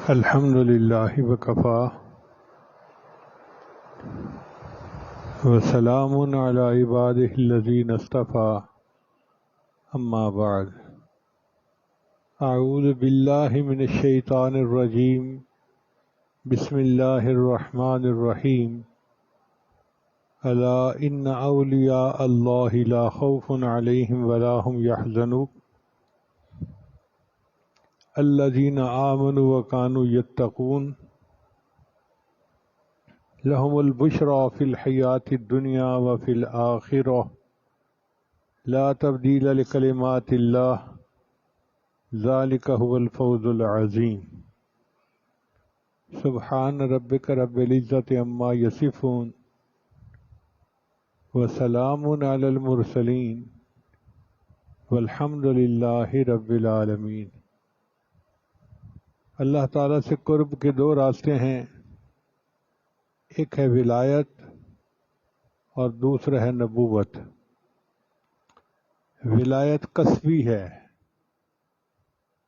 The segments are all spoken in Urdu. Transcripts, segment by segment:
الحمد للہ وکفا وسلام علی عبادہ الذین اصطفی اما بعد اعوذ باللہ من الشیطان الرجیم بسم اللہ الرحمن الرحیم الا ان اولیاء اللہ لا خوف علیہم ولا هم یحزنون الذین آمنوا وکانوا یتقون لهم البشرى فی الحیاة الدنیا وفی الآخرہ لا تبدیل لکلمات اللہ ذلک هو الفوز العظیم سبحان ربک رب العزۃ عما یصفون وسلام علی المرسلین والحمد للہ رب العالمین۔ اللہ تعالیٰ سے قرب کے دو راستے ہیں، ایک ہے ولایت اور دوسرا ہے نبوت۔ ولایت کسبی ہے،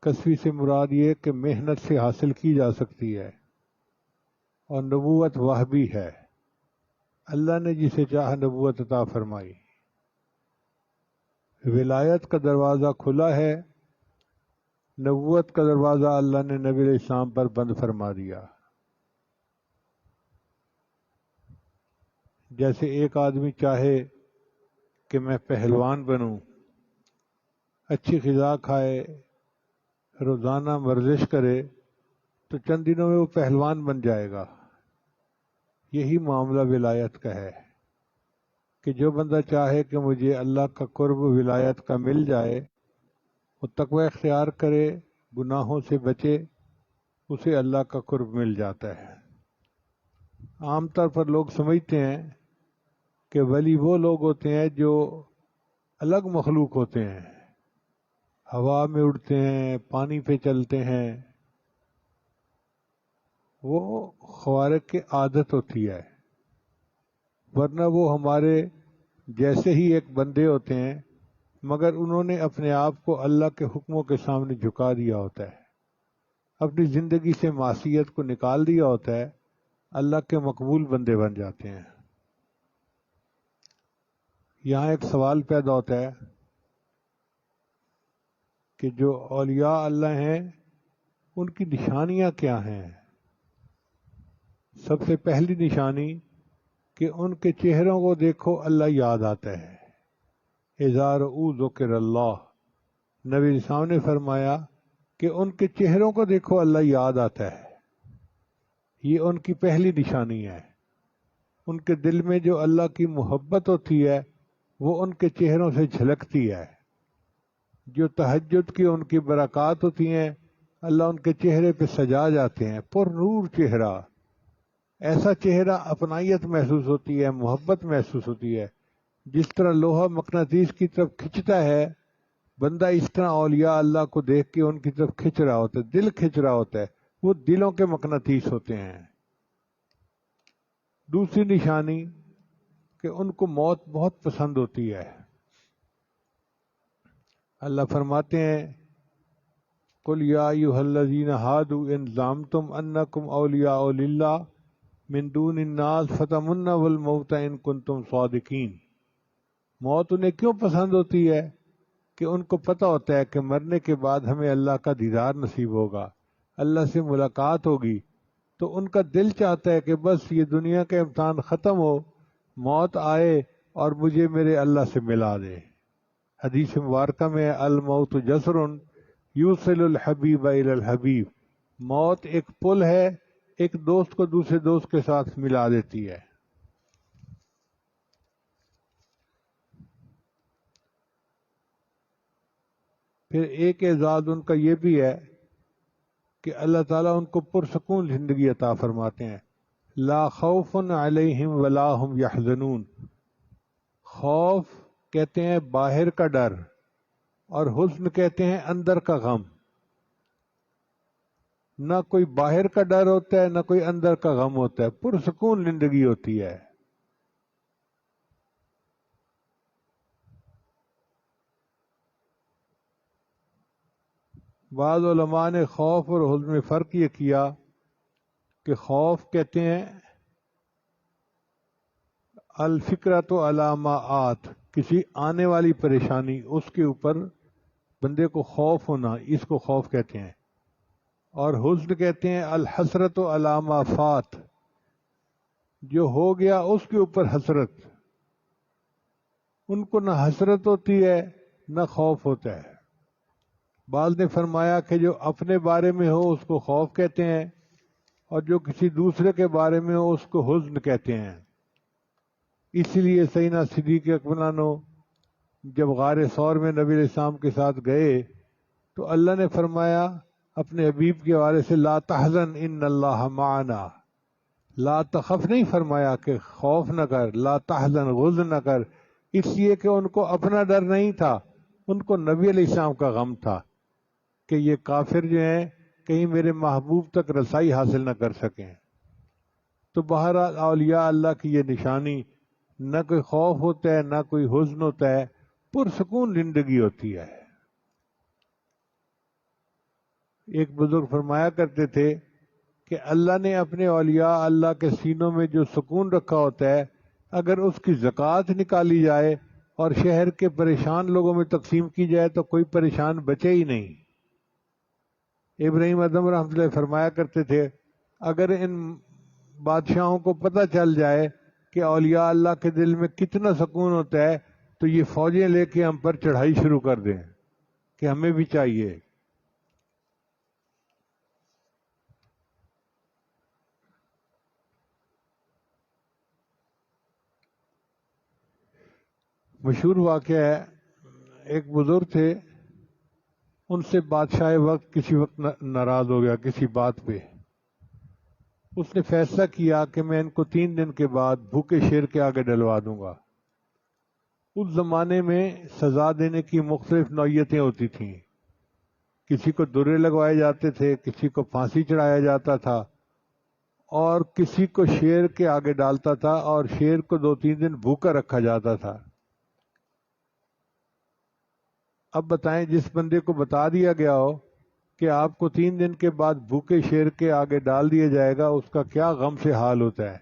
کسبی سے مراد یہ کہ محنت سے حاصل کی جا سکتی ہے، اور نبوت وہبی ہے، اللہ نے جسے چاہا نبوت عطا فرمائی۔ ولایت کا دروازہ کھلا ہے، نبوت کا دروازہ اللہ نے نبی علیہ السلام پر بند فرما دیا۔ جیسے ایک آدمی چاہے کہ میں پہلوان بنوں، اچھی غذا کھائے، روزانہ ورزش کرے، تو چند دنوں میں وہ پہلوان بن جائے گا۔ یہی معاملہ ولایت کا ہے کہ جو بندہ چاہے کہ مجھے اللہ کا قرب ولایت کا مل جائے، وہ تقوی اختیار کرے، گناہوں سے بچے، اسے اللہ کا قرب مل جاتا ہے۔ عام طور پر لوگ سمجھتے ہیں کہ ولی وہ لوگ ہوتے ہیں جو الگ مخلوق ہوتے ہیں، ہوا میں اڑتے ہیں، پانی پہ چلتے ہیں۔ وہ خوارق کی عادت ہوتی ہے، ورنہ وہ ہمارے جیسے ہی ایک بندے ہوتے ہیں، مگر انہوں نے اپنے آپ کو اللہ کے حکموں کے سامنے جھکا دیا ہوتا ہے، اپنی زندگی سے معصیت کو نکال دیا ہوتا ہے، اللہ کے مقبول بندے بن جاتے ہیں۔ یہاں ایک سوال پیدا ہوتا ہے کہ جو اولیاء اللہ ہیں ان کی نشانیاں کیا ہیں؟ سب سے پہلی نشانی کہ ان کے چہروں کو دیکھو اللہ یاد آتا ہے۔ اذا رؤوا ذکر اللہ، نبی صاحب نے فرمایا کہ ان کے چہروں کو دیکھو اللہ یاد آتا ہے۔ یہ ان کی پہلی نشانی ہے۔ ان کے دل میں جو اللہ کی محبت ہوتی ہے وہ ان کے چہروں سے جھلکتی ہے۔ جو تہجد کی ان کی برکات ہوتی ہیں، اللہ ان کے چہرے پہ سجا جاتے ہیں، پر نور چہرہ، ایسا چہرہ اپنائیت محسوس ہوتی ہے، محبت محسوس ہوتی ہے۔ جس طرح لوہا مقناطیس کی طرف کھنچتا ہے، بندہ اس طرح اولیاء اللہ کو دیکھ کے ان کی طرف کھنچ رہا ہوتا ہے، دل کھنچ رہا ہوتا ہے، وہ دلوں کے مقناطیس ہوتے ہیں۔ دوسری نشانی کہ ان کو موت بہت پسند ہوتی ہے۔ اللہ فرماتے ہیں قل یا ایھا الذین ھادوا ان زعمتم انکم اولیاء للہ من دون الناس فتمنوا الموت ان کنتم صادقین۔ موت انہیں کیوں پسند ہوتی ہے؟ کہ ان کو پتہ ہوتا ہے کہ مرنے کے بعد ہمیں اللہ کا دیدار نصیب ہوگا، اللہ سے ملاقات ہوگی، تو ان کا دل چاہتا ہے کہ بس یہ دنیا کا امتحان ختم ہو، موت آئے اور مجھے میرے اللہ سے ملا دے۔ حدیث مبارکہ میں الموت جسر یوصل الحبیب الی الحبیب، موت ایک پل ہے، ایک دوست کو دوسرے دوست کے ساتھ ملا دیتی ہے۔ پھر ایک اعزاز ان کا یہ بھی ہے کہ اللہ تعالیٰ ان کو پرسکون زندگی عطا فرماتے ہیں۔ لا خوف علیہم ولا هم یحزنون۔ خوف کہتے ہیں باہر کا ڈر، اور حزن کہتے ہیں اندر کا غم۔ نہ کوئی باہر کا ڈر ہوتا ہے، نہ کوئی اندر کا غم ہوتا ہے، پرسکون زندگی ہوتی ہے۔ بعض علماء نے خوف اور حزن میں فرق یہ کیا کہ خوف کہتے ہیں الفکرۃ علی ما آت، کسی آنے والی پریشانی اس کے اوپر بندے کو خوف ہونا، اس کو خوف کہتے ہیں. اور حزن کہتے ہیں الحسرۃ علی ما فات، جو ہو گیا اس کے اوپر حسرت. ان کو نہ حسرت ہوتی ہے نہ خوف ہوتا ہے. بعض نے فرمایا کہ جو اپنے بارے میں ہو اس کو خوف کہتے ہیں، اور جو کسی دوسرے کے بارے میں ہو اس کو حزن کہتے ہیں. اسی لیے سیدنا صدیق اکبر جب غار ثور میں نبی علیہ السلام کے ساتھ گئے تو اللہ نے فرمایا اپنے حبیب کے حوالے سے لا تحزن ان اللہ معنا، لا تخف نہیں فرمایا کہ خوف نہ کر، لا تحزن غضن نہ کر، اس لیے کہ ان کو اپنا ڈر نہیں تھا، ان کو نبی علیہ السلام کا غم تھا کہ یہ کافر جو ہیں کہیں میرے محبوب تک رسائی حاصل نہ کر سکیں. تو بہرحال اولیاء اللہ کی یہ نشانی، نہ کوئی خوف ہوتا ہے نہ کوئی حزن ہوتا ہے، پرسکون زندگی ہوتی ہے. ایک بزرگ فرمایا کرتے تھے کہ اللہ نے اپنے اولیاء اللہ کے سینوں میں جو سکون رکھا ہوتا ہے، اگر اس کی زکوٰۃ نکالی جائے اور شہر کے پریشان لوگوں میں تقسیم کی جائے تو کوئی پریشان بچے ہی نہیں. ابراہیم ادم رحمۃ اللہ فرمایا کرتے تھے اگر ان بادشاہوں کو پتہ چل جائے کہ اولیاء اللہ کے دل میں کتنا سکون ہوتا ہے تو یہ فوجیں لے کے ہم پر چڑھائی شروع کر دیں کہ ہمیں بھی چاہیے. مشہور واقعہ ہے، ایک بزرگ تھے، ان سے بادشاہ وقت کسی وقت ناراض ہو گیا کسی بات پہ. اس نے فیصلہ کیا کہ میں ان کو 3 دن کے بعد بھوکے شیر کے آگے ڈلوا دوں گا. اس زمانے میں سزا دینے کی مختلف نوعیتیں ہوتی تھیں. کسی کو درے لگوائے جاتے تھے، کسی کو پھانسی چڑھایا جاتا تھا، اور کسی کو شیر کے آگے ڈالتا تھا اور شیر کو 2-3 دن بھوکا رکھا جاتا تھا. اب بتائیں جس بندے کو بتا دیا گیا ہو کہ آپ کو 3 دن کے بعد بھوکے شیر کے آگے ڈال دیا جائے گا، اس کا کیا غم سے حال ہوتا ہے.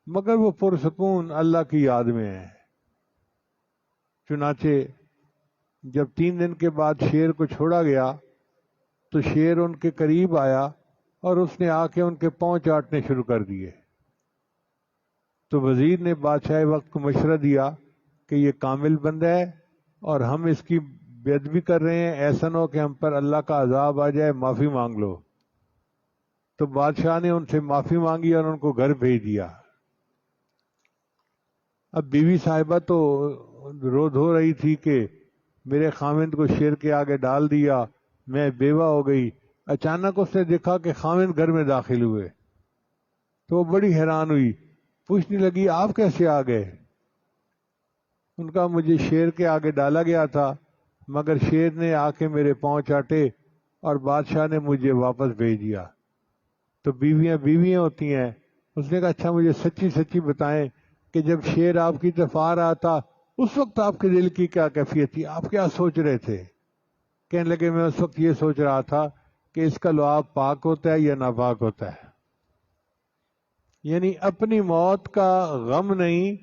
مگر وہ پرسکون اللہ کی یاد میں ہے. چنانچہ جب 3 دن کے بعد شیر کو چھوڑا گیا تو شیر ان کے قریب آیا اور اس نے آ کے ان کے پاؤں چاٹنے شروع کر دیے. تو وزیر نے بادشاہ وقت کو مشورہ دیا کہ یہ کامل بندہ ہے اور ہم اس کی بے ادبی کر رہے ہیں، ایسا نہ ہو کہ ہم پر اللہ کا عذاب آ جائے، معافی مانگ لو. تو بادشاہ نے ان سے معافی مانگی اور ان کو گھر بھیج دیا. اب بیوی صاحبہ تو رو دھو رہی تھی کہ میرے خاوند کو شیر کے آگے ڈال دیا، میں بیوہ ہو گئی. اچانک اس نے دیکھا کہ خاوند گھر میں داخل ہوئے تو وہ بڑی حیران ہوئی، پوچھنے لگی آپ کیسے آ گئے؟ ان کا مجھے شیر کے آگے ڈالا گیا تھا مگر شیر نے آ کے میرے پاؤں چاٹے اور بادشاہ نے مجھے واپس بھیج دیا. تو بیویاں بیویاں ہوتی ہیں. اس نے کہا اچھا مجھے سچی سچی بتائیں کہ جب شیر آپ کی طرف آ رہا تھا اس وقت آپ کے دل کی کیا کیفیت تھی، آپ کیا سوچ رہے تھے؟ کہنے لگے میں اس وقت یہ سوچ رہا تھا کہ اس کا لعاب پاک ہوتا ہے یا ناپاک ہوتا ہے. یعنی اپنی موت کا غم نہیں،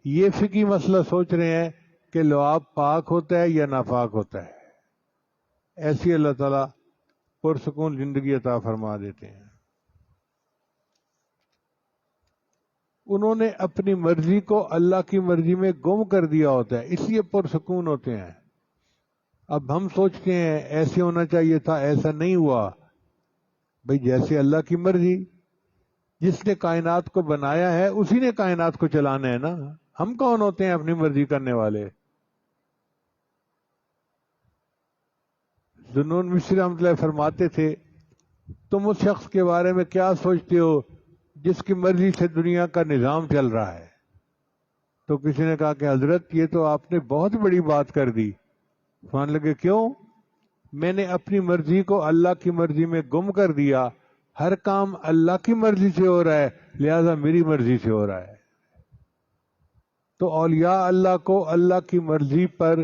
یہ فقہی مسئلہ سوچ رہے ہیں کہ لعاب پاک ہوتا ہے یا ناپاک ہوتا ہے. ایسی اللہ تعالیٰ پرسکون زندگی عطا فرما دیتے ہیں. انہوں نے اپنی مرضی کو اللہ کی مرضی میں گم کر دیا ہوتا ہے، اس لیے پرسکون ہوتے ہیں. اب ہم سوچتے ہیں ایسے ہونا چاہیے تھا، ایسا نہیں ہوا. بھئی جیسے اللہ کی مرضی، جس نے کائنات کو بنایا ہے اسی نے کائنات کو چلانا ہے نا. ہم کون ہوتے ہیں اپنی مرضی کرنے والے؟ ذوالنون مصری رحمۃ اللہ فرماتے تھے تم اس شخص کے بارے میں کیا سوچتے ہو جس کی مرضی سے دنیا کا نظام چل رہا ہے؟ تو کسی نے کہا کہ حضرت یہ تو آپ نے بہت بڑی بات کر دی. فرمانے لگے کیوں؟ میں نے اپنی مرضی کو اللہ کی مرضی میں گم کر دیا. ہر کام اللہ کی مرضی سے ہو رہا ہے لہذا میری مرضی سے ہو رہا ہے. تو اولیاء اللہ کو اللہ کی مرضی پر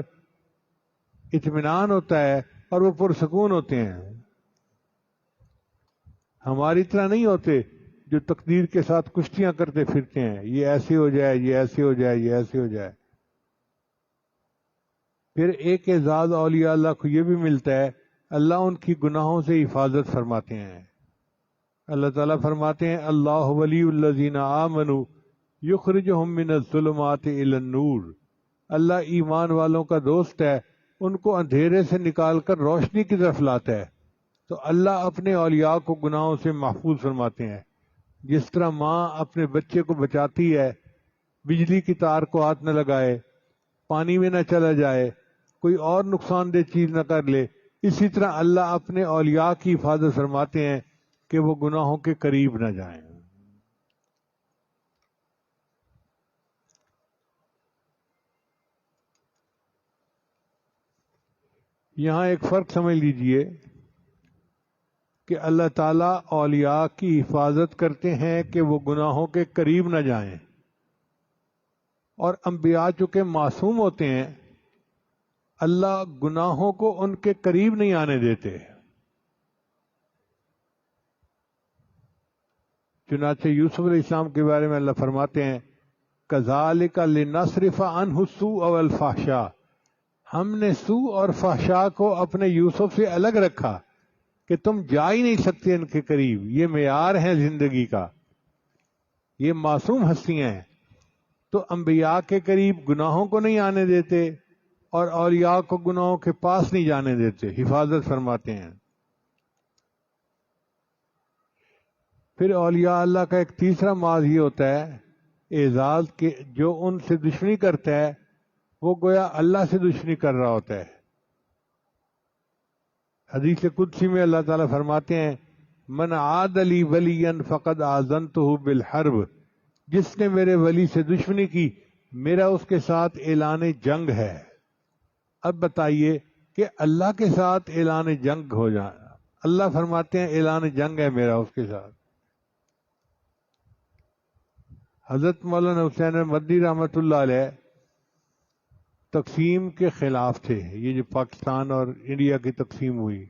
اطمینان ہوتا ہے اور وہ پرسکون ہوتے ہیں. ہماری طرح نہیں ہوتے جو تقدیر کے ساتھ کشتیاں کرتے پھرتے ہیں، یہ ایسے ہو جائے، یہ ایسے ہو جائے، یہ ایسے ہو جائے. پھر ایک اعزاز اولیاء اللہ کو یہ بھی ملتا ہے، اللہ ان کی گناہوں سے حفاظت فرماتے ہیں. اللہ تعالیٰ فرماتے ہیں اللہ ولی الذین آمنوا یخرجہم من الظلمات الی النور. اللہ ایمان والوں کا دوست ہے، ان کو اندھیرے سے نکال کر روشنی کی طرف لاتا ہے. تو اللہ اپنے اولیاء کو گناہوں سے محفوظ فرماتے ہیں. جس طرح ماں اپنے بچے کو بچاتی ہے، بجلی کی تار کو ہاتھ نہ لگائے، پانی میں نہ چلا جائے، کوئی اور نقصان دہ چیز نہ کر لے، اسی طرح اللہ اپنے اولیاء کی حفاظت فرماتے ہیں کہ وہ گناہوں کے قریب نہ جائیں. یہاں ایک فرق سمجھ لیجئے کہ اللہ تعالیٰ اولیاء کی حفاظت کرتے ہیں کہ وہ گناہوں کے قریب نہ جائیں، اور انبیاء چونکہ معصوم ہوتے ہیں اللہ گناہوں کو ان کے قریب نہیں آنے دیتے. چنانچہ یوسف علیہ السلام کے بارے میں اللہ فرماتے ہیں کذالک لنصرف عنہ السوء والفحشاء. ہم نے سوء اور فحشاء کو اپنے یوسف سے الگ رکھا کہ تم جا ہی نہیں سکتے ان کے قریب. یہ معیار ہے زندگی کا، یہ معصوم ہستیاں ہیں. تو انبیاء کے قریب گناہوں کو نہیں آنے دیتے اور اولیاء کو گناہوں کے پاس نہیں جانے دیتے، حفاظت فرماتے ہیں. پھر اولیاء اللہ کا ایک تیسرا معاذ یہ ہوتا ہے اعزاز کہ جو ان سے دشمنی کرتا ہے وہ گویا اللہ سے دشمنی کر رہا ہوتا ہے. حدیث قدسی میں اللہ تعالیٰ فرماتے ہیں من عاد لی ولیا فقد آذنتہ بالحرب. جس نے میرے ولی سے دشمنی کی میرا اس کے ساتھ اعلان جنگ ہے. اب بتائیے کہ اللہ کے ساتھ اعلان جنگ ہو جائے، اللہ فرماتے ہیں اعلان جنگ ہے میرا اس کے ساتھ. حضرت مولانا حسین مدنی رحمۃ اللہ علیہ تقسیم کے خلاف تھے. یہ جو پاکستان اور انڈیا کی تقسیم ہوئی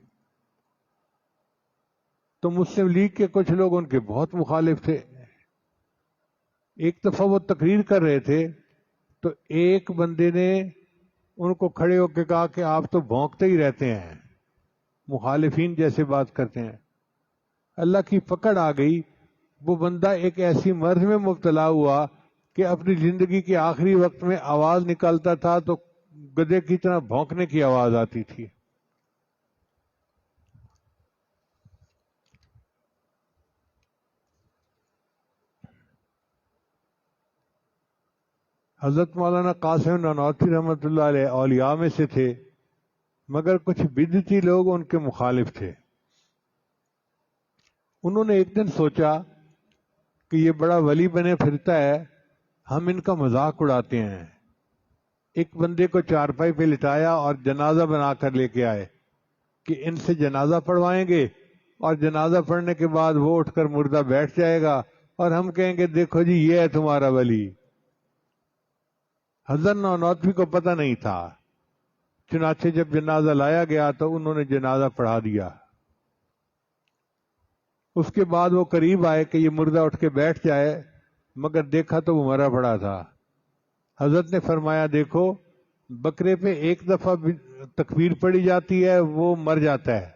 تو مسلم لیگ کے کچھ لوگ ان کے بہت مخالف تھے. ایک دفعہ وہ تقریر کر رہے تھے تو ایک بندے نے ان کو کھڑے ہو کے کہا کہ آپ تو بھونکتے ہی رہتے ہیں، مخالفین جیسے بات کرتے ہیں. اللہ کی پکڑ آ گئی، وہ بندہ ایک ایسی مرض میں مبتلا ہوا کہ اپنی زندگی کے آخری وقت میں آواز نکالتا تھا تو گدھے کی طرح بھونکنے کی آواز آتی تھی. حضرت مولانا قاسم نانوتوی رحمۃ اللہ علیہ اولیاء میں سے تھے مگر کچھ بدعتی لوگ ان کے مخالف تھے. انہوں نے ایک دن سوچا کہ یہ بڑا ولی بنے پھرتا ہے، ہم ان کا مذاق اڑاتے ہیں. ایک بندے کو چارپائی پہ لٹایا اور جنازہ بنا کر لے کے آئے کہ ان سے جنازہ پڑھوائیں گے اور جنازہ پڑھنے کے بعد وہ اٹھ کر مردہ بیٹھ جائے گا اور ہم کہیں گے دیکھو جی یہ ہے تمہارا ولی. حضرت نانوتوی کو پتہ نہیں تھا، چنانچہ جب جنازہ لایا گیا تو انہوں نے جنازہ پڑھا دیا. اس کے بعد وہ قریب آئے کہ یہ مردہ اٹھ کے بیٹھ جائے مگر دیکھا تو وہ مرا پڑا تھا. حضرت نے فرمایا دیکھو بکرے پہ ایک دفعہ تکبیر پڑھی جاتی ہے وہ مر جاتا ہے،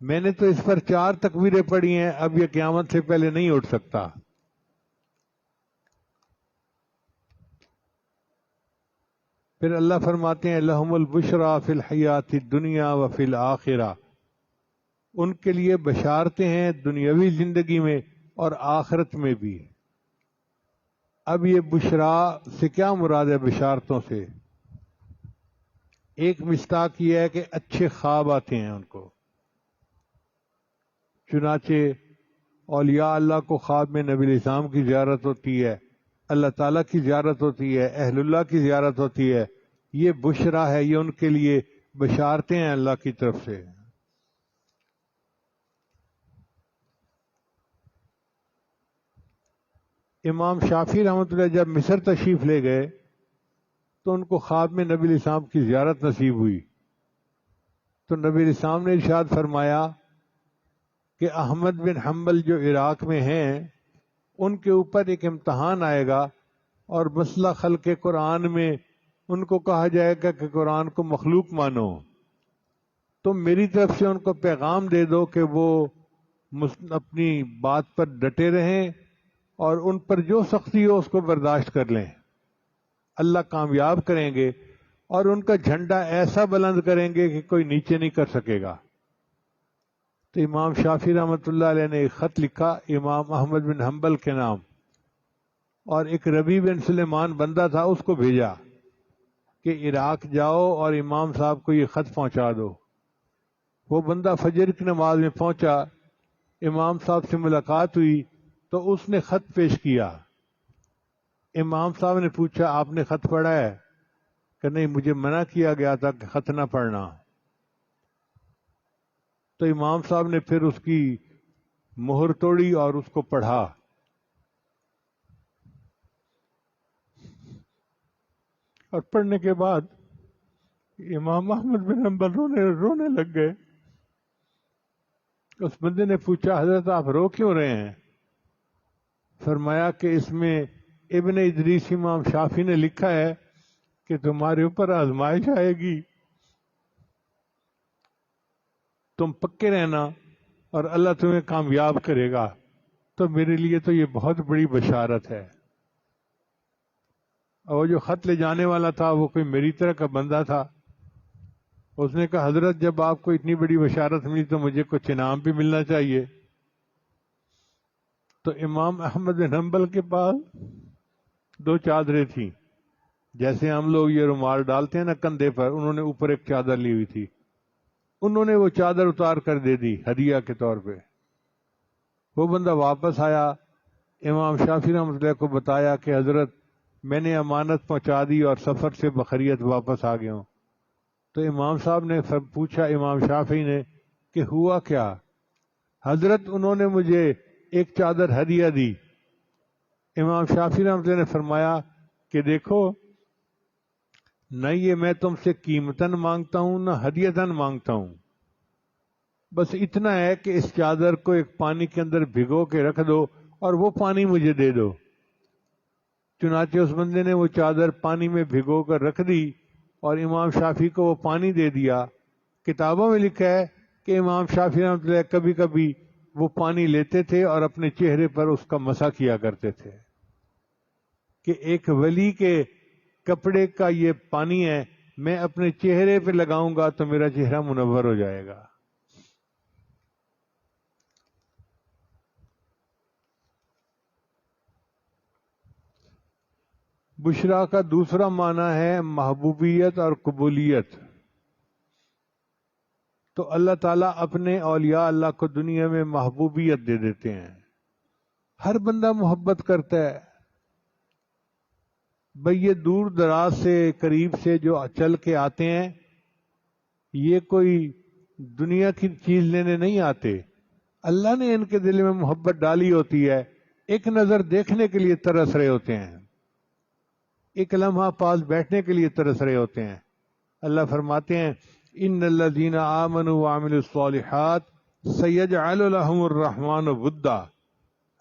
میں نے تو اس پر 4 تکبیریں پڑھی ہیں، اب یہ قیامت سے پہلے نہیں اٹھ سکتا. پھر اللہ فرماتے ہیں لہم البشریٰ فی الحیات الدنیا وفی الآخرہ. ان کے لیے بشارتیں ہیں دنیاوی زندگی میں اور آخرت میں بھی. اب یہ بشرا سے کیا مراد ہے بشارتوں سے؟ ایک مصداق یہ ہے کہ اچھے خواب آتے ہیں ان کو. چنانچہ اولیاء اللہ کو خواب میں نبی علیہ السلام کی زیارت ہوتی ہے، اللہ تعالیٰ کی زیارت ہوتی ہے، اہل اللہ کی زیارت ہوتی ہے. یہ بشرا ہے، یہ ان کے لیے بشارتیں ہیں اللہ کی طرف سے. امام شافعی رحمۃ اللہ جب مصر تشریف لے گئے تو ان کو خواب میں نبی علیہ السلام کی زیارت نصیب ہوئی. تو نبی اسلام نے ارشاد فرمایا کہ احمد بن حنبل جو عراق میں ہیں ان کے اوپر ایک امتحان آئے گا، اور مسئلہ خلق قرآن میں ان کو کہا جائے گا کہ قرآن کو مخلوق مانو، تم میری طرف سے ان کو پیغام دے دو کہ وہ اپنی بات پر ڈٹے رہیں اور ان پر جو سختی ہو اس کو برداشت کر لیں، اللہ کامیاب کریں گے اور ان کا جھنڈا ایسا بلند کریں گے کہ کوئی نیچے نہیں کر سکے گا۔ تو امام شافعی رحمۃ اللہ علیہ نے ایک خط لکھا امام احمد بن حنبل کے نام، اور ایک ربیع بن سلیمان بندہ تھا، اس کو بھیجا کہ عراق جاؤ اور امام صاحب کو یہ خط پہنچا دو۔ وہ بندہ فجر کی نماز میں پہنچا، امام صاحب سے ملاقات ہوئی تو اس نے خط پیش کیا۔ امام صاحب نے پوچھا آپ نے خط پڑھا ہے؟ کہ نہیں، مجھے منع کیا گیا تھا کہ خط نہ پڑھنا۔ تو امام صاحب نے پھر اس کی مہر توڑی اور اس کو پڑھا۔ اور پڑھنے کے بعد امام احمد بن حنبل رونے لگ گئے۔ اس بندے نے پوچھا حضرت آپ رو کیوں رہے ہیں؟ فرمایا کہ اس میں ابن ادریس امام شافعی نے لکھا ہے کہ تمہارے اوپر آزمائش آئے گی، تم پکے رہنا اور اللہ تمہیں کامیاب کرے گا۔ تو میرے لیے تو یہ بہت بڑی بشارت ہے۔ اور وہ جو خط لے جانے والا تھا وہ کوئی میری طرح کا بندہ تھا۔ اس نے کہا حضرت جب آپ کو اتنی بڑی بشارت ملی تو مجھے کچھ انعام بھی ملنا چاہیے۔ تو امام احمد بن حنبل کے پاس 2 چادریں تھیں، جیسے ہم لوگ یہ رومال ڈالتے ہیں نا کندھے پر، انہوں نے اوپر ایک چادر لی ہوئی تھی، انہوں نے وہ چادر اتار کر دے دی ہدیہ کے طور پہ۔ وہ بندہ واپس آیا، امام شافعی رحمۃ اللہ کو بتایا کہ حضرت میں نے امانت پہنچا دی اور سفر سے بخیریت واپس آ گیا ہوں۔ تو امام صاحب نے پوچھا امام شافعی نے کہ ہوا کیا؟ حضرت انہوں نے مجھے ایک چادر ہدیہ دی۔ امام شافعی رحمۃ اللہ نے فرمایا کہ دیکھو، نہ یہ میں تم سے قیمتاً مانگتا ہوں نہ ہدیتاً مانگتا ہوں، بس اتنا ہے کہ اس چادر کو ایک پانی کے اندر بھگو کے رکھ دو اور وہ پانی مجھے دے دو۔ چنانچہ اس بندے نے وہ چادر پانی میں بھگو کر رکھ دی اور امام شافعی کو وہ پانی دے دیا۔ کتابوں میں لکھا ہے کہ امام شافعی رحمۃ اللہ کبھی کبھی وہ پانی لیتے تھے اور اپنے چہرے پر اس کا مسح کیا کرتے تھے کہ ایک ولی کے کپڑے کا یہ پانی ہے، میں اپنے چہرے پہ لگاؤں گا تو میرا چہرہ منور ہو جائے گا۔ بشرا کا دوسرا معنی ہے محبوبیت اور قبولیت۔ تو اللہ تعالیٰ اپنے اولیاء اللہ کو دنیا میں محبوبیت دے دیتے ہیں، ہر بندہ محبت کرتا ہے۔ بھئی یہ دور دراز سے قریب سے جو چل کے آتے ہیں، یہ کوئی دنیا کی چیز لینے نہیں آتے، اللہ نے ان کے دل میں محبت ڈالی ہوتی ہے، ایک نظر دیکھنے کے لیے ترس رہے ہوتے ہیں، ایک لمحہ پاس بیٹھنے کے لیے ترس رہے ہوتے ہیں۔ اللہ فرماتے ہیں ان الذین آمنوا وعملوا الصالحات سیجعل لهم الرحمن ودا،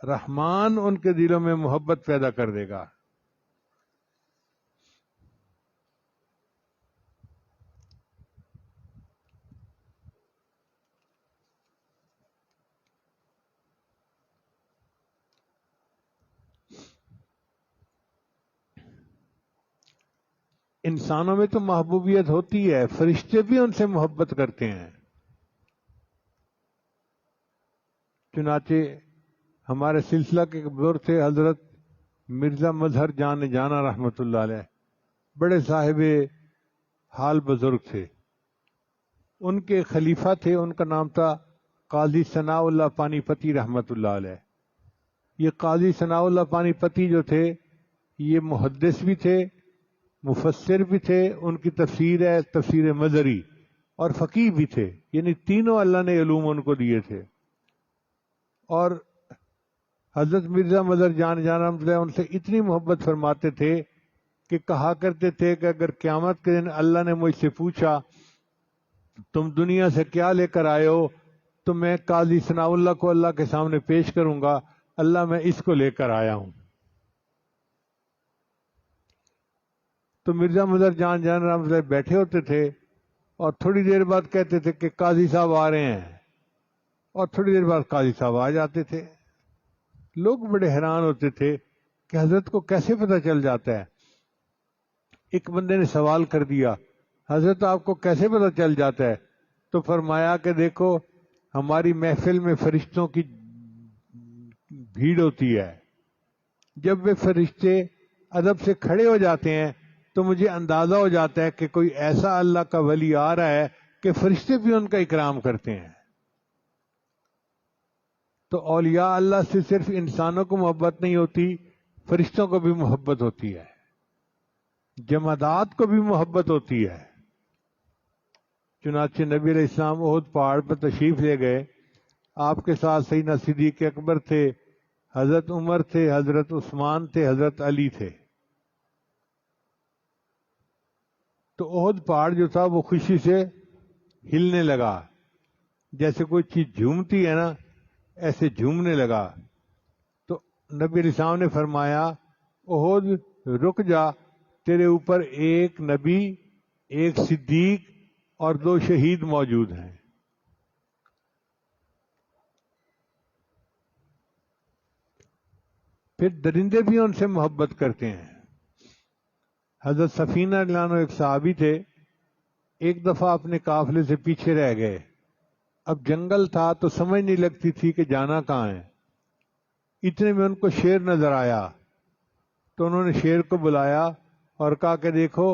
رحمان ان کے دلوں میں محبت پیدا کر دے گا۔ انسانوں میں تو محبوبیت ہوتی ہے، فرشتے بھی ان سے محبت کرتے ہیں۔ چنانچہ ہمارے سلسلہ کے بزرگ تھے حضرت مرزا مظہر جان جانا رحمۃ اللہ علیہ، بڑے صاحب حال بزرگ تھے۔ ان کے خلیفہ تھے، ان کا نام تھا قاضی ثناء اللہ پانی پتی رحمۃ اللہ علیہ۔ یہ قاضی ثناء اللہ پانی پتی جو تھے یہ محدث بھی تھے، مفسر بھی تھے، ان کی تفسیر ہے تفسیر مظہری، اور فقیہ بھی تھے، یعنی تینوں اللہ نے علوم ان کو دیے تھے۔ اور حضرت مرزا مظہر جان جانا ان سے اتنی محبت فرماتے تھے کہ کہا کرتے تھے کہ اگر قیامت کے دن اللہ نے مجھ سے پوچھا تم دنیا سے کیا لے کر آئے ہو؟ تو میں قاضی ثناء اللہ کو اللہ کے سامنے پیش کروں گا، اللہ میں اس کو لے کر آیا ہوں۔ تو مرزا مظہر جان رحمۃ اللہ بیٹھے ہوتے تھے اور تھوڑی دیر بعد کہتے تھے کہ قاضی صاحب آ رہے ہیں، اور تھوڑی دیر بعد قاضی صاحب آ جاتے تھے۔ لوگ بڑے حیران ہوتے تھے کہ حضرت کو کیسے پتہ چل جاتا ہے۔ ایک بندے نے سوال کر دیا، حضرت آپ کو کیسے پتہ چل جاتا ہے؟ تو فرمایا کہ دیکھو، ہماری محفل میں فرشتوں کی بھیڑ ہوتی ہے، جب وہ فرشتے ادب سے کھڑے ہو جاتے ہیں تو مجھے اندازہ ہو جاتا ہے کہ کوئی ایسا اللہ کا ولی آ رہا ہے کہ فرشتے بھی ان کا اکرام کرتے ہیں۔ تو اولیاء اللہ سے صرف انسانوں کو محبت نہیں ہوتی، فرشتوں کو بھی محبت ہوتی ہے، جمادات کو بھی محبت ہوتی ہے۔ چنانچہ نبی علیہ السلام احد پہاڑ پر تشریف لے گئے، آپ کے ساتھ سیدنا صدیق اکبر تھے، حضرت عمر تھے، حضرت عثمان تھے، حضرت علی تھے۔ تو احد پہاڑ جو تھا وہ خوشی سے ہلنے لگا، جیسے کوئی چیز جھومتی ہے نا، ایسے جھومنے لگا۔ تو نبی علیہ السلام نے فرمایا، احد رک جا، تیرے اوپر ایک نبی، ایک صدیق اور 2 شہید موجود ہیں۔ پھر درندے بھی ان سے محبت کرتے ہیں۔ حضرت سفینہ رضی اللہ عنہ ایک صحابی تھے، ایک دفعہ اپنے قافلے سے پیچھے رہ گئے۔ اب جنگل تھا تو سمجھ نہیں لگتی تھی کہ جانا کہاں ہے۔ اتنے میں ان کو شیر نظر آیا، تو انہوں نے شیر کو بلایا اور کہا کہ دیکھو،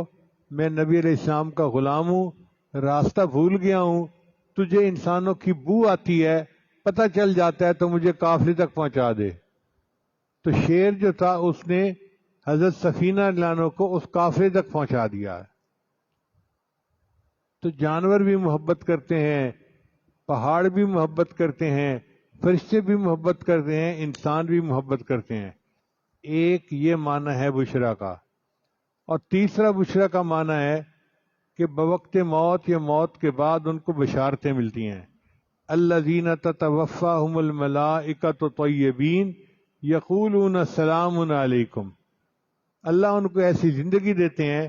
میں نبی علیہ السلام کا غلام ہوں، راستہ بھول گیا ہوں، تجھے انسانوں کی بو آتی ہے، پتہ چل جاتا ہے تو مجھے قافلے تک پہنچا دے۔ تو شیر جو تھا اس نے حضرت سفینہ رضی اللہ عنہ کو اس قافلے تک پہنچا دیا۔ تو جانور بھی محبت کرتے ہیں، پہاڑ بھی محبت کرتے ہیں، فرشتے بھی محبت کرتے ہیں، انسان بھی محبت کرتے ہیں۔ ایک یہ معنی ہے بشرا کا، اور تیسرا بشرا کا معنی ہے کہ بوقت موت یا موت کے بعد ان کو بشارتیں ملتی ہیں۔ الذین تتوفاہم الملائکۃ طیبین یقولون سلام علیکم۔ اللہ ان کو ایسی زندگی دیتے ہیں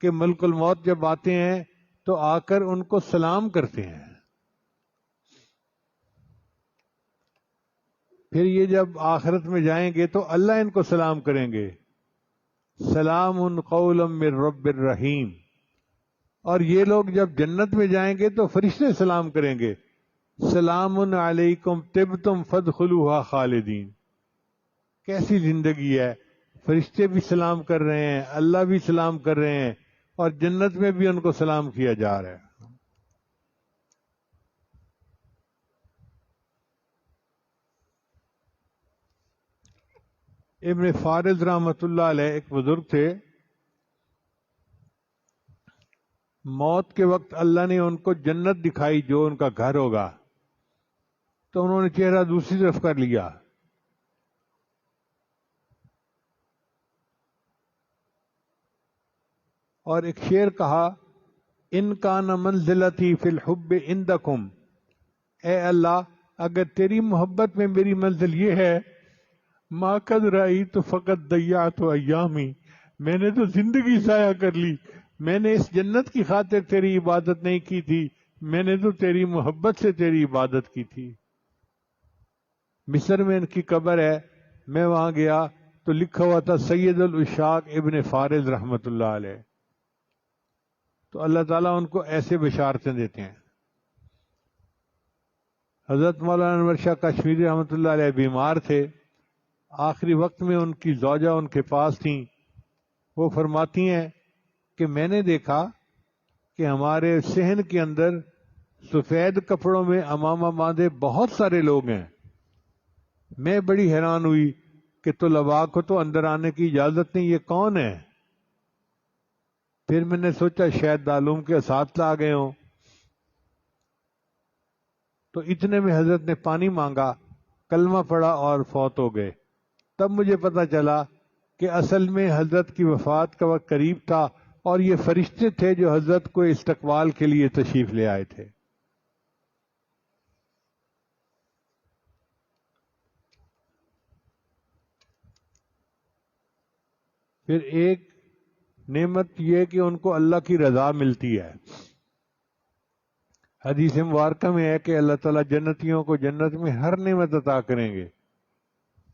کہ ملک الموت جب آتے ہیں تو آ کر ان کو سلام کرتے ہیں۔ پھر یہ جب آخرت میں جائیں گے تو اللہ ان کو سلام کریں گے، سلام قولا من رب الرحیم۔ اور یہ لوگ جب جنت میں جائیں گے تو فرشتے سلام کریں گے، سلام علیکم طبتم فادخلوها خالدین۔ کیسی زندگی ہے، فرشتے بھی سلام کر رہے ہیں، اللہ بھی سلام کر رہے ہیں، اور جنت میں بھی ان کو سلام کیا جا رہا ہے۔ ابن فارض رحمۃ اللہ علیہ ایک بزرگ تھے، موت کے وقت اللہ نے ان کو جنت دکھائی جو ان کا گھر ہوگا، تو انہوں نے چہرہ دوسری طرف کر لیا۔ اور ایک شعر کہا، ان کان منزلتی فی الحب عندکم، اے اللہ اگر تیری محبت میں میری منزل یہ ہے، ما قد رأیت فقط ضیعت ایامی، میں نے تو زندگی ضائع کر لی، میں نے اس جنت کی خاطر تیری عبادت نہیں کی تھی، میں نے تو تیری محبت سے تیری عبادت کی تھی۔ مصر میں ان کی قبر ہے، میں وہاں گیا تو لکھا ہوا تھا سید العشاق ابن فارض رحمۃ اللہ علیہ۔ تو اللہ تعالیٰ ان کو ایسے بشارتیں دیتے ہیں۔ حضرت مولانا انور شاہ کشمیری رحمۃ اللہ علیہ بیمار تھے، آخری وقت میں ان کی زوجہ ان کے پاس تھیں، وہ فرماتی ہیں کہ میں نے دیکھا کہ ہمارے صحن کے اندر سفید کپڑوں میں امامہ باندھے بہت سارے لوگ ہیں۔ میں بڑی حیران ہوئی کہ طلباء کو تو اندر آنے کی اجازت نہیں، یہ کون ہے؟ پھر میں نے سوچا شاید دارالعلوم کے اساتذہ آ گئے ہوں۔ تو اتنے میں حضرت نے پانی مانگا، کلمہ پڑھا اور فوت ہو گئے۔ تب مجھے پتہ چلا کہ اصل میں حضرت کی وفات کا وقت قریب تھا، اور یہ فرشتے تھے جو حضرت کو استقبال کے لیے تشریف لے آئے تھے. پھر ایک نعمت یہ کہ ان کو اللہ کی رضا ملتی ہے. حدیث مبارکہ میں ہے کہ اللہ تعالیٰ جنتیوں کو جنت میں ہر نعمت عطا کریں گے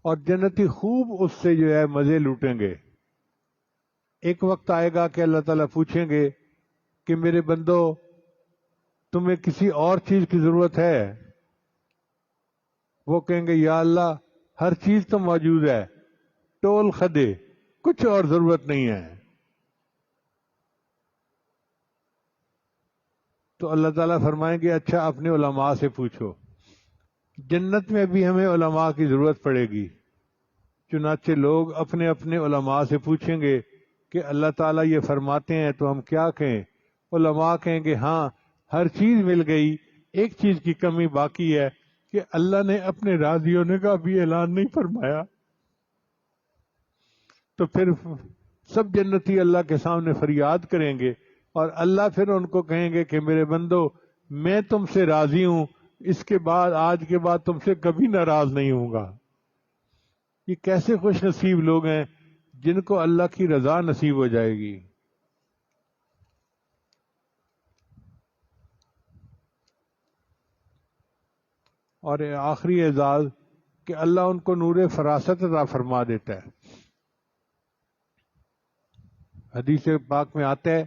اور جنتی خوب اس سے جو ہے مزے لوٹیں گے. ایک وقت آئے گا کہ اللہ تعالیٰ پوچھیں گے کہ میرے بندو تمہیں کسی اور چیز کی ضرورت ہے؟ وہ کہیں گے یا اللہ ہر چیز تو موجود ہے، ٹول خدے، کچھ اور ضرورت نہیں ہے. تو اللہ تعالیٰ فرمائیں گے اچھا اپنے علماء سے پوچھو. جنت میں بھی ہمیں علماء کی ضرورت پڑے گی. چنانچہ لوگ اپنے اپنے علماء سے پوچھیں گے کہ اللہ تعالیٰ یہ فرماتے ہیں تو ہم کیا کہیں؟ علماء کہیں گے ہاں ہر چیز مل گئی، ایک چیز کی کمی باقی ہے کہ اللہ نے اپنے راضی ہونے کا بھی اعلان نہیں فرمایا. تو پھر سب جنتی اللہ کے سامنے فریاد کریں گے اور اللہ پھر ان کو کہیں گے کہ میرے بندو میں تم سے راضی ہوں، اس کے بعد آج کے بعد تم سے کبھی ناراض نہیں ہوں گا. یہ کیسے خوش نصیب لوگ ہیں جن کو اللہ کی رضا نصیب ہو جائے گی. اور آخری اعزاز کہ اللہ ان کو نور فراست عطا فرما دیتا ہے. حدیث پاک میں آتا ہے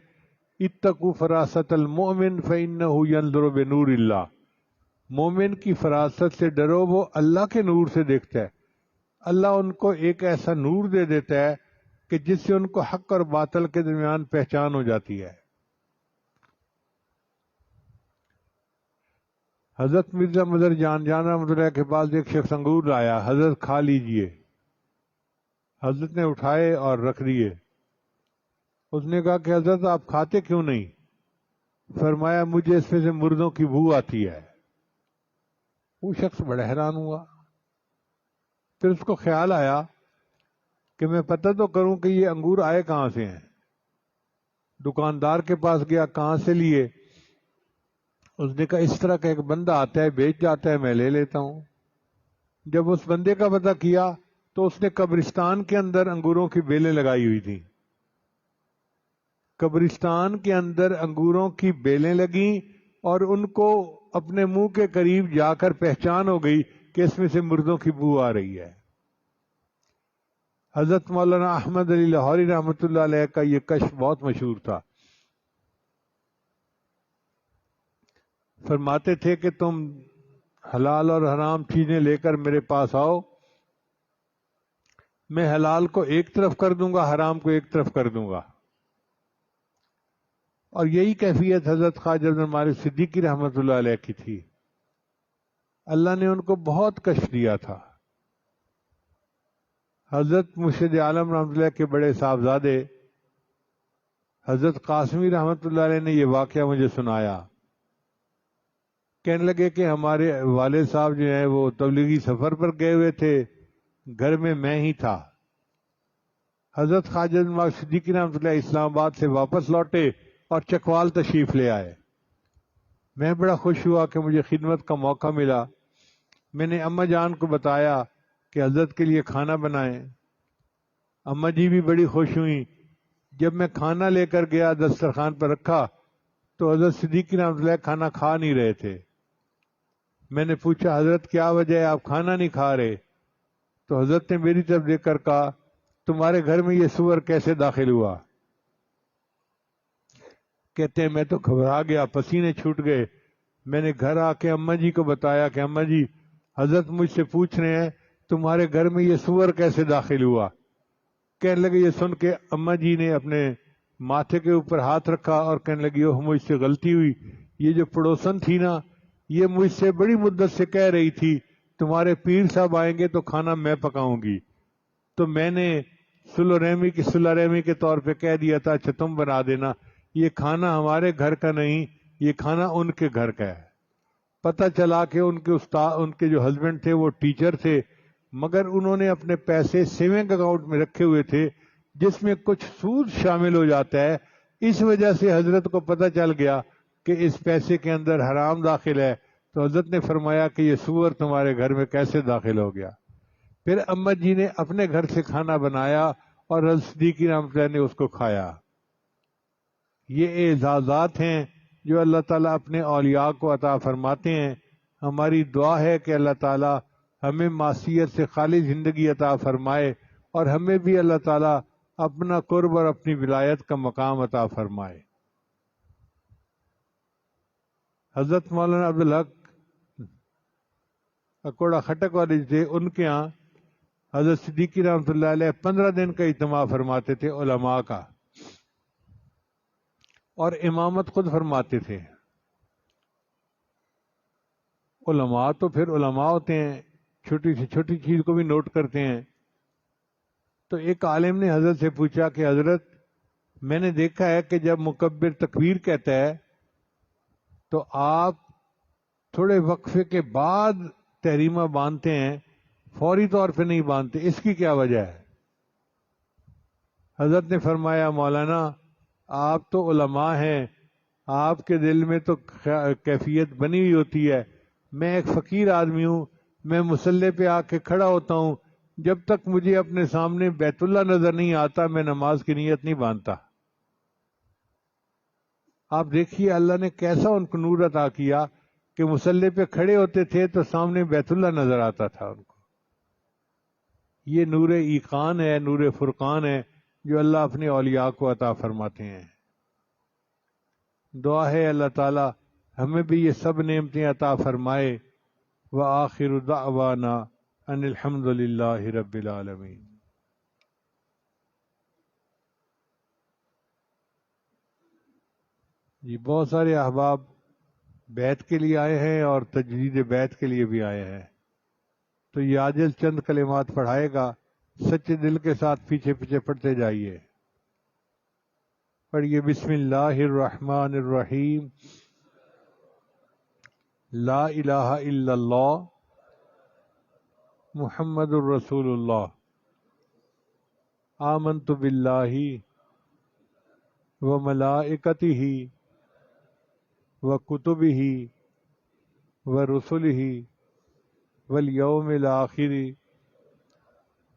اتقوا فراست المؤمن فإنه ينظر بنور اللہ. مومن کی فراست سے ڈرو، وہ اللہ کے نور سے دیکھتا ہے. اللہ ان کو ایک ایسا نور دے دیتا ہے کہ جس سے ان کو حق اور باطل کے درمیان پہچان ہو جاتی ہے. حضرت مرزا مظہر جان رحمۃ اللہ کے پاس ایک شخص انگور لایا، حضرت کھا لیجئے. حضرت نے اٹھائے اور رکھ دیے. اس نے کہا کہ حضرت آپ کھاتے کیوں نہیں؟ فرمایا مجھے اس میں سے مردوں کی بو آتی ہے. وہ شخص بڑا حیران ہوا. پھر اس کو خیال آیا کہ میں پتہ تو کروں کہ یہ انگور آئے کہاں سے ہیں. دکاندار کے پاس گیا، کہاں سے لیے؟ اس نے کہا اس طرح کا ایک بندہ آتا ہے بیچ جاتا ہے، میں لے لیتا ہوں. جب اس بندے کا پتہ کیا تو اس نے قبرستان کے اندر انگوروں کی بیلیں لگائی ہوئی تھیں. قبرستان کے اندر انگوروں کی بیلیں لگیں اور ان کو اپنے منہ کے قریب جا کر پہچان ہو گئی کہ اس میں سے مردوں کی بو آ رہی ہے. حضرت مولانا احمد علی لاہوری رحمۃ اللہ علیہ کا یہ کشف بہت مشہور تھا. فرماتے تھے کہ تم حلال اور حرام چیزیں لے کر میرے پاس آؤ، میں حلال کو ایک طرف کر دوں گا، حرام کو ایک طرف کر دوں گا. اور یہی کیفیت حضرت خواجہ عبد المالک صدیقی رحمۃ اللہ علیہ کی تھی. اللہ نے ان کو بہت کشف دیا تھا. حضرت مرشد عالم رحمۃ اللہ کے بڑے صاحبزادے حضرت قاسمی رحمۃ اللہ علیہ نے یہ واقعہ مجھے سنایا. کہنے لگے کہ ہمارے والد صاحب جو ہیں وہ تبلیغی سفر پر گئے ہوئے تھے، گھر میں ہی تھا. حضرت خواجہ عبد المالک صدیقی رحمۃ اللہ اسلام آباد سے واپس لوٹے اور چکوال تشریف لے آئے. میں بڑا خوش ہوا کہ مجھے خدمت کا موقع ملا. میں نے اماں جان کو بتایا کہ حضرت کے لیے کھانا بنائیں. اماں جی بھی بڑی خوش ہوئیں. جب میں کھانا لے کر گیا دسترخوان پر رکھا تو حضرت صدیقی رحمۃ اللہ کھانا کھا نہیں رہے تھے. میں نے پوچھا حضرت کیا وجہ ہے آپ کھانا نہیں کھا رہے؟ تو حضرت نے میری طرف دیکھ کر کہا تمہارے گھر میں یہ سور کیسے داخل ہوا؟ کہتے ہیں میں تو گھبرا گیا، پسینے چھوٹ گئے. میں نے گھر آ کے اماں جی کو بتایا کہ اماں جی حضرت مجھ سے پوچھ رہے ہیں تمہارے گھر میں یہ سور کیسے داخل ہوا؟ کہنے لگے، یہ سن کے اماں جی نے اپنے ماتھے کے اوپر ہاتھ رکھا اور کہنے لگی اوہ مجھ سے غلطی ہوئی. یہ جو پڑوسن تھی نا یہ مجھ سے بڑی مدت سے کہہ رہی تھی تمہارے پیر صاحب آئیں گے تو کھانا میں پکاؤں گی، تو میں نے صلح رحمی کے طور پہ کہہ دیا تھا اچھا تم بنا دینا. یہ کھانا ہمارے گھر کا نہیں، یہ کھانا ان کے گھر کا ہے. پتہ چلا کہ ان کے استاد، ان کے جو ہسبینڈ تھے وہ ٹیچر تھے، مگر انہوں نے اپنے پیسے سیونگ اکاؤنٹ میں رکھے ہوئے تھے جس میں کچھ سود شامل ہو جاتا ہے اس وجہ سے حضرت کو پتہ چل گیا کہ اس پیسے کے اندر حرام داخل ہے، تو حضرت نے فرمایا کہ یہ سور تمہارے گھر میں کیسے داخل ہو گیا؟ پھر امت جی نے اپنے گھر سے کھانا بنایا اور حضرت صدیق رحمۃ اللہ نے اس کو کھایا۔ یہ اعزازات ہیں جو اللہ تعالیٰ اپنے اولیاء کو عطا فرماتے ہیں۔ ہماری دعا ہے کہ اللہ تعالیٰ ہمیں معصیت سے خالی زندگی عطا فرمائے اور ہمیں بھی اللہ تعالیٰ اپنا قرب اور اپنی ولایت کا مقام عطا فرمائے۔ حضرت مولانا عبدالحق اکوڑا خٹک والے تھے، ان کے ہاں حضرت صدیقی رحمۃ اللہ علیہ 15 دن کا اجتماع فرماتے تھے علماء کا، اور امامت خود فرماتے تھے۔ علماء تو پھر علماء ہوتے ہیں، چھوٹی سے چھوٹی چیز کو بھی نوٹ کرتے ہیں۔ تو ایک عالم نے حضرت سے پوچھا کہ حضرت، میں نے دیکھا ہے کہ جب مکبر تکبیر کہتا ہے تو آپ تھوڑے وقفے کے بعد تحریمہ باندھتے ہیں، فوری طور پہ نہیں باندھتے، اس کی کیا وجہ ہے؟ حضرت نے فرمایا مولانا آپ تو علماء ہیں، آپ کے دل میں تو کیفیت بنی ہوئی ہوتی ہے، میں ایک فقیر آدمی ہوں، میں مصلی پہ آ کے کھڑا ہوتا ہوں، جب تک مجھے اپنے سامنے بیت اللہ نظر نہیں آتا میں نماز کی نیت نہیں باندھتا۔ آپ دیکھیے اللہ نے کیسا ان کو نور عطا کیا کہ مصلی پہ کھڑے ہوتے تھے تو سامنے بیت اللہ نظر آتا تھا ان کو۔ یہ نور ایقان ہے، نور فرقان ہے جو اللہ اپنے اولیاء کو عطا فرماتے ہیں۔ دعا ہے اللہ تعالی ہمیں بھی یہ سب نعمتیں عطا فرمائے۔ وآخر دعوانا ان الحمد للہ رب العالمین۔ جی بہت سارے احباب بیت کے لیے آئے ہیں اور تجدید بیت کے لیے بھی آئے ہیں، تو یہ عاجز چند کلمات پڑھائے گا، سچے دل کے ساتھ پیچھے پیچھے پڑھتے جائیے۔ پڑھیے بسم اللہ الرحمن الرحیم۔ لا الہ الا اللہ محمد الرسول اللہ۔ آمنت باللہ وملائکتہ وکتبہ ورسلہ والیوم الآخر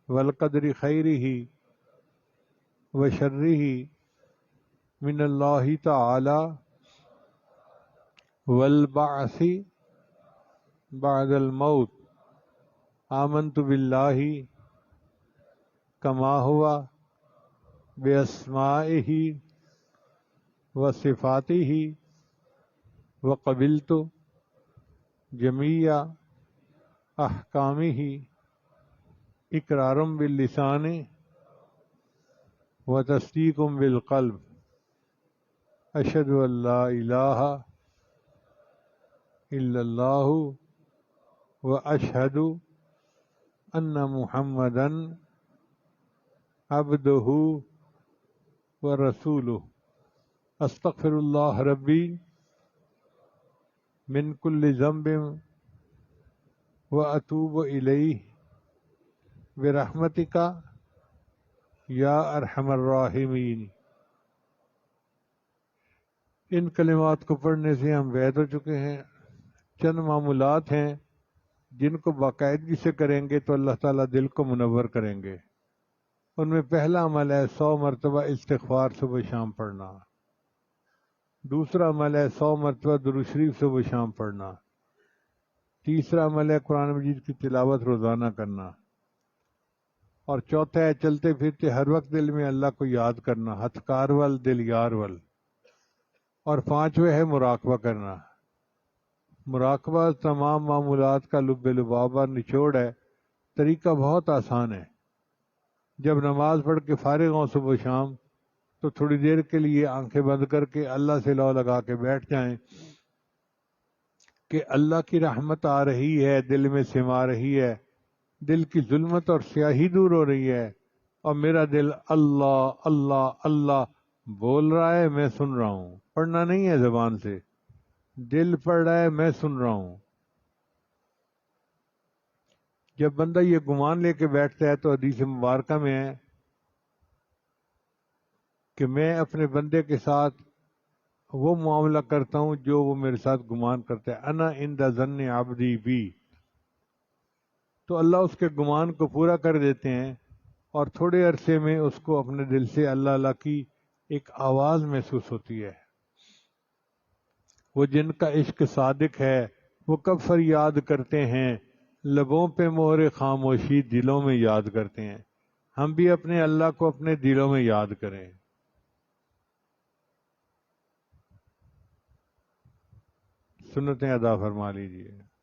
والقدر خیرہ وشرہ من اللہ تعالی والبعث بعد الموت۔ آمنت باللہ کما ہوا باسمائہ وصفاتہ وقبلت جمیع احکامہ اقرارا باللسان وتصدیق بالقلب۔ اشہد ان لا الہ الا اللہ واشہد ان محمدا عبدہ ورسولہ۔ استغفر اللہ ربی من کل ذنب واتوب الیہ برحمتک یا ارحم الراحمین۔ ان کلمات کو پڑھنے سے ہم بیت ہو چکے ہیں۔ چند معمولات ہیں جن کو باقاعدگی سے کریں گے تو اللہ تعالیٰ دل کو منور کریں گے۔ ان میں پہلا عمل ہے 100 مرتبہ استغفار صبح شام پڑھنا۔ دوسرا عمل ہے 100 مرتبہ درود شریف صبح شام پڑھنا۔ تیسرا عمل ہے قرآن مجید کی تلاوت روزانہ کرنا۔ اور چوتھا ہے چلتے پھرتے ہر وقت دل میں اللہ کو یاد کرنا، ہتھکار ول دل یار ول۔ اور پانچویں ہے مراقبہ کرنا۔ مراقبہ تمام معمولات کا لب لبابہ نچوڑ ہے، طریقہ بہت آسان ہے۔ جب نماز پڑھ کے فارغ ہوں صبح شام تو تھوڑی دیر کے لیے آنکھیں بند کر کے اللہ سے لو لگا کے بیٹھ جائیں کہ اللہ کی رحمت آ رہی ہے، دل میں سما رہی ہے، دل کی ظلمت اور سیاہی دور ہو رہی ہے، اور میرا دل اللہ اللہ اللہ بول رہا ہے، میں سن رہا ہوں۔ پڑھنا نہیں ہے زبان سے، دل پڑھ رہا ہے، میں سن رہا ہوں۔ جب بندہ یہ گمان لے کے بیٹھتا ہے تو حدیث مبارکہ میں ہے کہ میں اپنے بندے کے ساتھ وہ معاملہ کرتا ہوں جو وہ میرے ساتھ گمان کرتا ہے. انا عند ظن عبدی بی. تو اللہ اس کے گمان کو پورا کر دیتے ہیں اور تھوڑے عرصے میں اس کو اپنے دل سے اللہ اللہ کی ایک آواز محسوس ہوتی ہے. وہ جن کا عشق صادق ہے وہ کب فریاد کرتے ہیں، لبوں پہ مہر خاموشی دلوں میں یاد کرتے ہیں. ہم بھی اپنے اللہ کو اپنے دلوں میں یاد کریں. سنتیں ادا فرما لیجیے.